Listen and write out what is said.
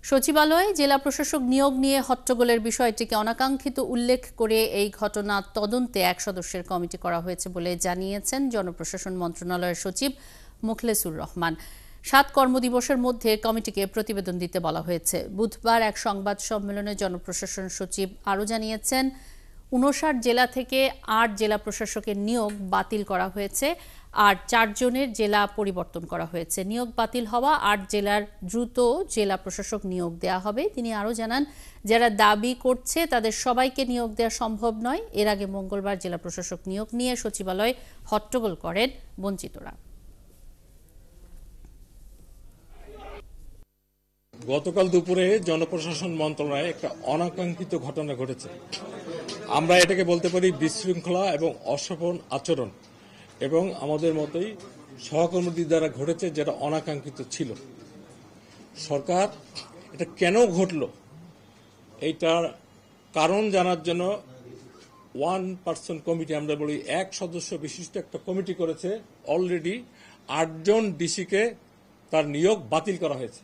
সচিবালয়ে জেলা প্রশাসক নিয়োগ নিয়ে হট্টগোলের বিষয়টিকে অনাকাঙ্ক্ষিত উল্লেখ করে এই ঘটনা তদন্তে এক সদস্যের কমিটি করা হয়েছে বলে জানিয়েছেন জনপ্রশাসন মন্ত্রণালয়ের সচিব মুখলেসুর রহমান। 7 কর্মদিবসের মধ্যে কমিটিকে প্রতিবেদন দিতে বলা হয়েছে। বুধবার এক সংবাদ সম্মেলনে জনপ্রশাসন সচিব আরও জানিয়েছেন, 59 জেলা থেকে 8 জেলা প্রশাসকের নিয়োগ বাতিল করা হয়েছে আর 4 জনের জেলা পরিবর্তন করা হয়েছে। নিয়োগ বাতিল হওয়া 8 জেলার দ্রুত জেলা প্রশাসক নিয়োগ দেওয়া হবে। তিনি আরও জানান, যারা দাবি করছে তাদের সবাইকে নিয়োগ দেওয়া সম্ভব নয়। এর আগে মঙ্গলবার জেলা প্রশাসক নিয়োগ নিয়ে সচিবালয়ে হট্টগোল করেন বঞ্চিতরা। গতকাল দুপুরে জনপ্রশাসন মন্ত্রণালয়ে একটা অনাকাঙ্ক্ষিত ঘটনা ঘটেছে। আমরা এটাকে বলতে পারি বিশৃঙ্খলা এবং অশোভন আচরণ, এবং আমাদের মতোই সহকর্মীদের দ্বারা ঘটেছে, যেটা অনাকাঙ্ক্ষিত ছিল। সরকার এটা কেন ঘটল এইটার কারণ জানার জন্য 1 পার্সন কমিটি, আমরা বলি 1 সদস্য বিশিষ্ট একটা কমিটি করেছে। অলরেডি 8 জন ডিসিকে তার নিয়োগ বাতিল করা হয়েছে।